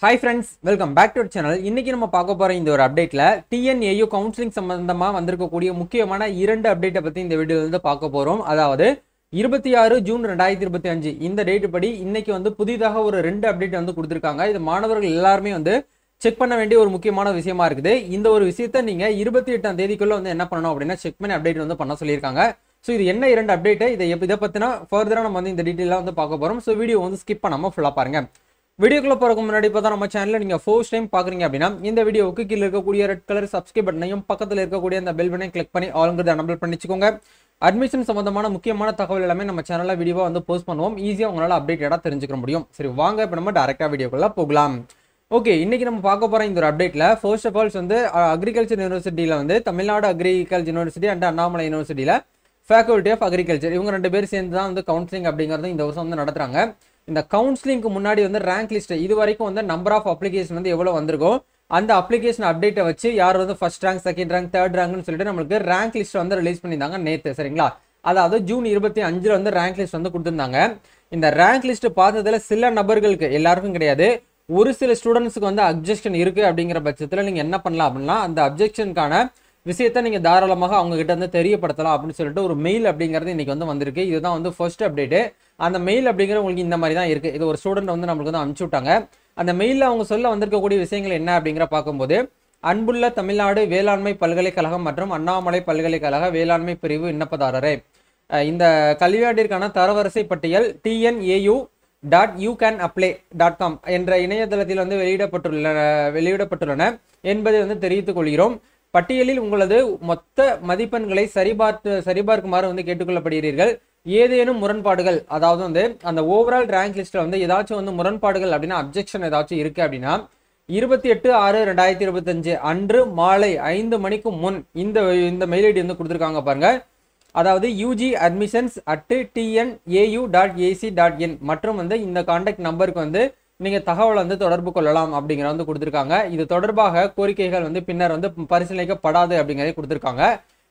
Hi friends, welcome back to our channel. இன்னைக்கு நம்ம பார்க்க போற இந்த ஒரு அப்டேட்ல TNAU கவுன்சிலிங் சம்பந்தமா வந்திருக்கக்கூடிய முக்கியமான இரண்டு அப்டேட்டை பத்தி இந்த வீடியோல இருந்து பார்க்க போறோம். அதாவது 26 ஜூன் 2025 இந்த டேட் படி இன்னைக்கு வந்து புதிதாக ஒரு ரெண்டு அப்டேட் வந்து கொடுத்திருக்காங்க. இது மாணவர்கள் எல்லாரும் வந்து செக் பண்ண வேண்டிய ஒரு முக்கியமான விஷயமா இருக்குது. இந்த ஒரு விஷயத்தை நீங்க 28ஆம் தேதிக்குள்ள வந்து என்ன பண்ணணும் அப்படின்னா செக் பண்ணி அப்டேட் வந்து பண்ண சொல்லியிருக்காங்க. ஸோ இது என்ன இரண்டு அப்டேட் இதை பத்தினா ஃபர்தரா நம்ம வந்து இந்த டீட்டெயிலாக வந்து பார்க்க போறோம். ஸோ வீடியோ வந்து ஸ்கிப் பண்ணாம ஃபுல்லா பாருங்க. வீடியோக்குள்ள போறதுக்கு முன்னாடி பார்த்தா நம்ம சேனல்ல நீங்க ஃபர்ஸ்ட் டைம் பாக்குறீங்க அப்படின்னா இந்த வீடியோவுக்கு கீழே இருக்கக்கூடிய ரெட் கலர் சப்ஸ்கிரைப் பட்டனையும் பக்கத்துல இருக்கக்கூடிய அந்த பெல் பட்டனையும் கிளிக் பண்ணி ஆல்ங்கிறத எனபிள் பண்ணிச்சுக்கோங்க. அட்மிஷன் சம்பந்தமான முக்கியமான தகவல் எல்லாமே நம்ம சேனல்ல வீடியோவா வந்து போஸ்ட் பண்ணுவோம். ஈஸியா உங்களால அப்டேட்டடா தெரிஞ்சுக்க முடியும். சரி வாங்க இப்போ நம்ம டைரக்டா வீடியோக்குள்ள போகலாம். ஓகே, இன்னைக்கு நம்ம பார்க்க போற இந்த ஒரு அப்டேட்ல ஃபர்ஸ்ட் ஆஃப் ஆல்ஸ் வந்து அக்ரிகல்ச்சர் யூனிவர்சிட்டியில வந்து Tamil Nadu agriculture university and Annamalai யூனிவர்சிட்டியில ஃபேக்கல்டி ஆஃப் அக்ரிகல்ச்சர் இவங்க ரெண்டு பேரும் சேர்ந்து தான் வந்து கவுன்சிலிங் அப்படிங்கிறது இந்த வருஷம் வந்து நடத்துறாங்க. இந்த கவுன்சிலிங்க்கு முன்னாடி வந்து ரேங்க் லிஸ்ட் இது வரைக்கும் வந்து நம்பர் ஆஃப் அப்ளிகேஷன் வந்து எவ்வளவு வந்திருக்கும் அந்த அப்ளிகேஷன் அப்டேட்டை வச்சு யார் வந்து first rank second rank third ரேங்க்னு சொல்லிட்டு நம்மளுக்கு ரேங்க் லிஸ்ட் வந்து ரிலீஸ் பண்ணியிருந்தாங்க நேற்று. சரிங்களா? அதாவது ஜூன் 25 வந்து ரேங்க் லிஸ்ட் வந்து கொடுத்துருந்தாங்க. இந்த ரேங்க் லிஸ்ட் பார்த்ததுல சில நபர்களுக்கு எல்லாருக்கும் கிடையாது, ஒரு சில ஸ்டூடெண்ட்ஸுக்கு வந்து அப்ஜெக்ஷன் இருக்கு அப்படிங்கிற பட்சத்தில் நீங்க என்ன பண்ணலாம் அப்படின்னா அந்த அப்ஜெக்ஷனுக்கான விஷயத்தை நீங்க தாராளமாக அவங்க கிட்ட வந்து தெரியப்படுத்தலாம் அப்படின்னு சொல்லிட்டு ஒரு மெயில் அப்படிங்கிறது இன்னைக்கு வந்து வந்திருக்கு. இதுதான் வந்து ஃபர்ஸ்ட் அப்டேட். அந்த மெயில் அப்படிங்கிற உங்களுக்கு இந்த மாதிரி தான் இருக்கு. இது ஒரு ஸ்டூடெண்ட் வந்து நம்மளுக்கு வந்து அனுப்பிச்சு விட்டாங்க. அந்த மெயிலில் அவங்க சொல்ல வந்திருக்கக்கூடிய விஷயங்கள் என்ன அப்படிங்கிற பார்க்கும்போது, அன்புள்ள தமிழ்நாடு வேளாண்மை பல்கலைக்கழகம் மற்றும் அண்ணாமலை பல்கலைக்கழக வேளாண்மை பிரிவு விண்ணப்பதாரரே, இந்த கல்வியாண்டிற்கான தரவரிசை பட்டியல் TNAU.YouCanApply.com என்ற இணையதளத்தில் வந்து வெளியிடப்பட்டுள்ளன என்பதை வந்து தெரிவித்துக் கொள்கிறோம். பட்டியலில் உங்களது மொத்த மதிப்பெண்களை சரிபார்க்குமாறு வந்து கேட்டுக்கொள்ளப்படுகிறீர்கள். ஏதேனும் முரண்பாடுகள், அதாவது வந்து அந்த ஓவரால் ரேங்க் லிஸ்ட்ல வந்து ஏதாச்சும் வந்து முரண்பாடுகள் அப்படின்னா அப்ஜெக்ஷன் ஏதாச்சும் இருக்கு அப்படின்னா 28/6/2025 அன்று மாலை 5 மணிக்கு முன் இந்த மெயில் ஐடி வந்து கொடுத்துருக்காங்க பாருங்க. அதாவது ugadmissions@tnau.ac.in மற்றும் வந்து இந்த கான்டாக்ட் நம்பருக்கு வந்து நீங்க தகவல் வந்து தொடர்பு கொள்ளலாம் அப்படிங்கிற வந்து கொடுத்துருக்காங்க. இது தொடர்பாக கோரிக்கைகள் வந்து பின்னர் வந்து பரிசீலிக்கப்படாது அப்படிங்கிறத கொடுத்துருக்காங்க.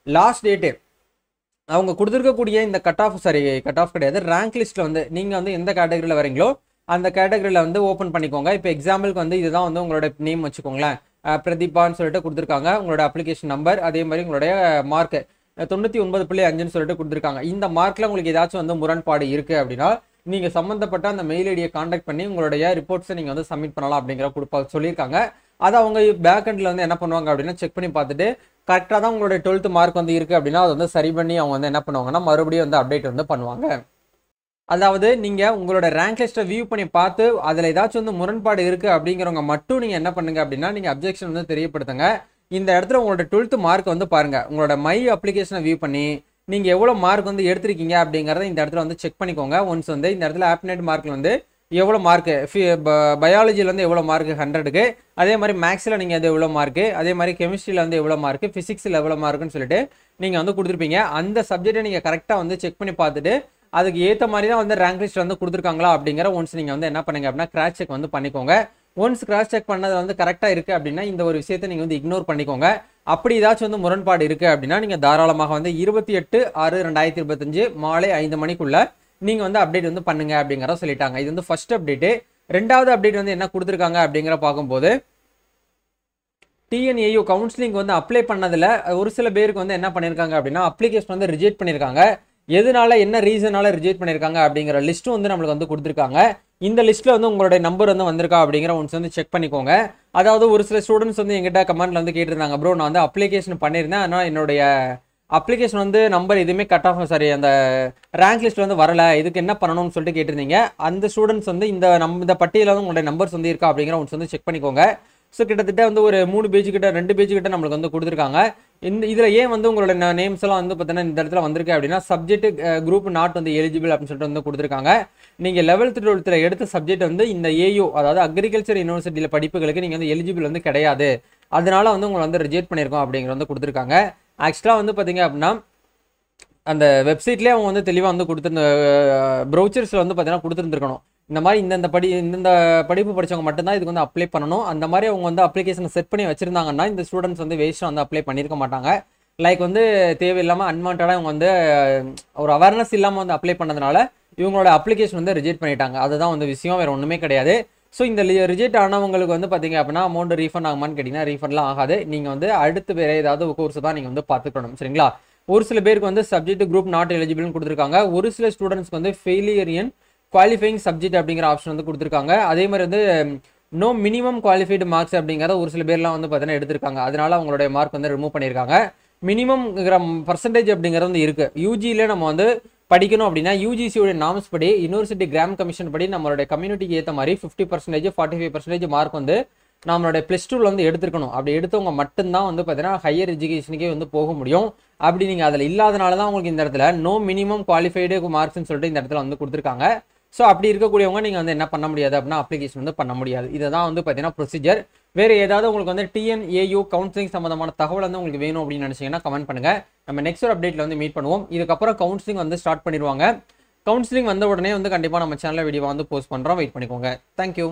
லாஸ்ட் டேட்டு அவங்க கொடுத்துருக்கக்கூடிய இந்த கட் ஆஃப் கிடையாது, ரேங்க் லிஸ்ட்ல வந்து நீங்க வந்து எந்த கேட்டகரியில் வரீங்களோ அந்த கேட்டகரியில வந்து ஓப்பன் பண்ணிக்கோங்க. இப்போ எக்ஸாம்பிளுக்கு வந்து இதுதான் வந்து உங்களோட நேம் வச்சுக்கோங்களேன், பிரதீபான்னு சொல்லிட்டு கொடுத்துருக்காங்க. உங்களோட அப்ளிகேஷன் நம்பர் அதே மாதிரி உங்களுடைய மார்க் 99.5 சொல்லிட்டு கொடுத்துருக்காங்க. இந்த மார்க்ல உங்களுக்கு ஏதாச்சும் வந்து முரண்பாடு இருக்கு அப்படின்னா நீங்க சம்பந்தப்பட்ட அந்த மெயில் ஐடியை கான்டாக்ட் பண்ணி உங்களுடைய ரிப்போர்ட்ஸை நீங்க வந்து சப்மிட் பண்ணலாம் அப்படிங்கிற சொல்லியிருக்காங்க. அதை அவங்க பேக் எண்ட்ல வந்து என்ன பண்ணுவாங்க அப்படின்னா செக் பண்ணி பார்த்துட்டு கரெக்டாக தான் உங்களுடைய 12th மார்க் வந்து இருக்கு அப்படின்னா அதை வந்து சரி பண்ணி அவங்க வந்து என்ன பண்ணுவாங்கன்னா மறுபடியும் வந்து அப்டேட் வந்து பண்ணுவாங்க. அதாவது நீங்க உங்களோட ரேங்க் லிஸ்ட்டை வியூ பண்ணி பார்த்து அதுல ஏதாச்சும் வந்து முரண்பாடு இருக்கு அப்படிங்கிறவங்க மட்டும் நீங்க என்ன பண்ணுங்க அப்படின்னா நீங்க அப்ஜெக்ஷன் வந்து தெரியப்படுத்துங்க. இந்த இடத்துல உங்களோட 12th மார்க் வந்து பாருங்க, உங்களோட மை அப்ளிகேஷனை வியூ பண்ணி நீங்க எவ்வளவு மார்க் வந்து எடுத்திருக்கீங்க அப்படிங்கறத இந்த இடத்துல வந்து செக் பண்ணிக்கோங்க. ஒன்ஸ் வந்து இந்த இடத்துல ஆப்டினைட் மார்க்ல வந்து எவ்வளோ மார்க்கு, பயாலஜியில் வந்து எவ்வளோ மார்க்கு 100க்கு, அதே மாதிரி மேக்ஸில் நீங்கள் அது எவ்வளோ மார்க்கு, அதே மாதிரி கெமிஸ்ட்ரியில் வந்து எவ்வளோ மார்க்கு, ஃபிசிக்ஸில் எவ்வளோ மார்க்குன்னு சொல்லிட்டு நீங்கள் வந்து கொடுத்துருப்பீங்க. அந்த சப்ஜெக்டை நீங்கள் கரெக்டாக வந்து செக் பண்ணி பார்த்துட்டு அதுக்கு ஏற்ற மாதிரி தான் வந்து ரேங்க் லிஸ்ட் வந்து கொடுத்துருக்காங்களா அப்படிங்கிற ஒன்ஸ் நீங்கள் வந்து என்ன பண்ணுங்க அப்படின்னா கிராஸ் செக் வந்து பண்ணிக்கோங்க. ஒன்ஸ் கிராஸ் செக் பண்ணது வந்து கரெக்டாக இருக்குது அப்படின்னா இந்த ஒரு விஷயத்தை நீங்கள் வந்து இக்னோர் பண்ணிக்கோங்க. அப்படி ஏதாச்சும் வந்து முரண்பாடு இருக்குது அப்படின்னா நீங்கள் தாராளமாக வந்து 28/6/2025 மாலை 5 மணிக்குள்ள நீங்க வந்து அப்டேட் வந்து பண்ணுங்க அப்படிங்கறத சொல்லிட்டாங்க. இது வந்து ஃபர்ஸ்ட் அப்டேட். ரெண்டாவது அப்டேட் வந்து என்ன கொடுத்துருக்காங்க அப்படிங்கிற பார்க்கும்போது, TNAU கவுன்சிலிங் வந்து அப்ளை பண்ணதுல ஒரு சில பேருக்கு வந்து என்ன பண்ணிருக்காங்க அப்படின்னா அப்ளிகேஷன் வந்து ரிஜெக்ட் பண்ணிருக்காங்க. எதனால என்ன ரீசனால ரிஜெக்ட் பண்ணிருக்காங்க அப்படிங்கிற லிஸ்ட் வந்து நம்மளுக்கு வந்து கொடுத்துருக்காங்க. இந்த லிஸ்ட்ல வந்து உங்களுடைய நம்பர் வந்து வந்திருக்கா அப்படிங்கிற ஒன்ஸ் வந்து செக் பண்ணிக்கோங்க. அதாவது ஒரு சில ஸ்டூடெண்ட்ஸ் வந்து எங்கிட்ட கமெண்ட்ல வந்து கேட்டிருந்தாங்க, ப்ரோ நான் வந்து அப்ளிகேஷன் பண்ணியிருந்தேன் ஆனால் என்னுடைய அப்ளிகேஷன் வந்து நம்பர் எதுவுமே கட் ஆஃப் அந்த ரேங்க் லிஸ்ட் வந்து வரல, இதுக்கு என்ன பண்ணணும்னு சொல்லிட்டு கேட்டிருந்தீங்க. அந்த ஸ்டூடெண்ட்ஸ் வந்து இந்த பட்டியலில் வந்து உங்களுடைய நம்பர்ஸ் வந்து இருக்கா அப்படிங்கிற ஒன்று வந்து செக் பண்ணிக்கோங்க. ஸோ கிட்டத்தட்ட வந்து ஒரு 3 பேஜ் கிட்ட 2 பேஜ் கிட்ட நம்மளுக்கு வந்து கொடுத்துருக்காங்க. இதில் ஏன் வந்து உங்களோட நேம்ஸ் எல்லாம் வந்து பார்த்தீங்கன்னா இந்த இடத்துல வந்திருக்கு அப்படின்னா சப்ஜெக்ட் குரூப் நாட் வந்து எலிஜிபிள் அப்படின்னு சொல்லிட்டு வந்து கொடுத்துருக்காங்க. நீங்கள் 11th 12th எடுத்த சப்ஜெக்ட் வந்து இந்த AU அதாவது அக்ரிகல்ச்சர் யூனிவர்சிட்டியில் படிப்புகளுக்கு நீங்கள் வந்து எலிஜிபிள் வந்து கிடையாது, அதனால வந்து உங்களை வந்து ரிஜெக்ட் பண்ணியிருக்கோம் அப்படிங்கிற வந்து கொடுத்துருக்காங்க. ஆக்சுவலாக வந்து பார்த்தீங்க அப்படின்னா அந்த வெப்சைட்லேயே அவங்க வந்து தெளிவாக வந்து கொடுத்துருந்த ப்ரௌச்சர்ஸில் வந்து பார்த்தீங்கன்னா கொடுத்துருந்துருக்கணும். இந்த மாதிரி இந்த படிப்பு படித்தவங்க மட்டும்தான் இதுக்கு வந்து அப்ளை பண்ணணும். அந்த மாதிரி அவங்க வந்து அப்ளிகேஷனை செட் பண்ணி வச்சிருந்தாங்கன்னா இந்த ஸ்டூடெண்ட்ஸ் வந்து வேஸ்ட்டாக வந்து அப்ளை பண்ணியிருக்க மாட்டாங்க. லைக் வந்து தேவையில்லாமல் அன்வான்டாக இவங்க வந்து ஒரு அவேர்னஸ் இல்லாமல் வந்து அப்ளை பண்ணதுனால இவங்களோட அப்ளிகேஷன் வந்து ரிஜெக்ட் பண்ணிட்டாங்க. அதுதான் வந்து விஷயம், வேறு ஒன்றுமே கிடையாது. ஸோ இந்த ரிஜெக்ட் ஆனவங்களுக்கு வந்து பார்த்தீங்க அப்படின்னா அமௌண்ட் ரீஃபண்ட் ஆகுமான்னு கேட்டிங்கன்னா ரீஃபண்ட்லாம் ஆகாது. நீங்கள் வந்து அடுத்து வேறு ஏதாவது கோர்ஸ் தான் நீங்கள் வந்து பார்த்துக்கணும். சரிங்களா? ஒரு சில பேருக்கு வந்து சப்ஜெக்ட் குரூப் நாட் எலிஜிபிள்னு கொடுத்துருக்காங்க. ஒரு சில ஸ்டூடெண்ட்ஸ்க்கு வந்து ஃபெயிலியர் இன் குவாலிஃபைங் சப்ஜெக்ட் அப்படிங்கிற ஆப்ஷன் வந்து கொடுத்துருக்காங்க. அதே மாதிரி வந்து நோ மினிமம் குவாலிஃபைடு மார்க்ஸ் அப்படிங்கிறத ஒரு சில பேர்லாம் வந்து பார்த்தீங்கன்னா எடுத்திருக்காங்க. அதனால அவங்களுடைய மார்க் வந்து ரிமூவ் பண்ணியிருக்காங்க. மினிமம்ங்கிற பர்சன்டேஜ் அப்படிங்கிறது வந்து இருக்குது. யூஜியில் நம்ம வந்து படிக்கணும் அப்படின்னா யூஜிசியோட நாம்ஸ் படி யூனிவர்சிட்டி கிராண்ட் கமிஷன் படி நம்மளுடைய கம்யூனிட்டிக்கு ஏற்ற மாதிரி 50%, 45% மார்க் வந்து நம்மளுடைய ப்ளஸ் டூவில் வந்து எடுத்துருக்கணும். அப்படி எடுத்தவங்க மட்டும்தான் வந்து பார்த்தீங்கன்னா ஹையர் எஜுகேஷனுக்கே வந்து போக முடியும். அப்படி நீங்கள் அதில் இல்லாதனால தான் உங்களுக்கு இந்த இடத்துல நோ மினிமம் குவாலிஃபைடு மார்க்ஸ்ன்னு சொல்லிட்டு இந்த இடத்துல வந்து கொடுத்துருக்காங்க. ஸோ அப்படி இருக்கக்கூடியவங்க நீங்கள் வந்து என்ன பண்ண முடியாது அப்படின்னா அப்ளிகேஷன் வந்து பண்ண முடியாது. இதை தான் வந்து பார்த்தீங்கன்னா ப்ரொசீஜர். வேறு ஏதாவது உங்களுக்கு வந்து டிஎன்ஏயு கவுன்சிலிங் சம்மந்தமான தகவல் வந்து உங்களுக்கு வேணும் அப்படின்னு நினச்சிங்கன்னா கமெண்ட் பண்ணுங்கள். நம்ம நெக்ஸ்ட் ஒரு அப்டேட்டில் வந்து மீட் பண்ணுவோம். இதுக்கப்புறம் கவுன்சிலிங் வந்து ஸ்டார்ட் பண்ணிடுவாங்க. கவுன்சிலிங் வந்த உடனே வந்து கண்டிப்பாக நம்ம சேனலில் வீடியோ வந்து போஸ்ட் பண்ணுறோம். வெயிட் பண்ணிக்கோங்க. தேங்க்யூ.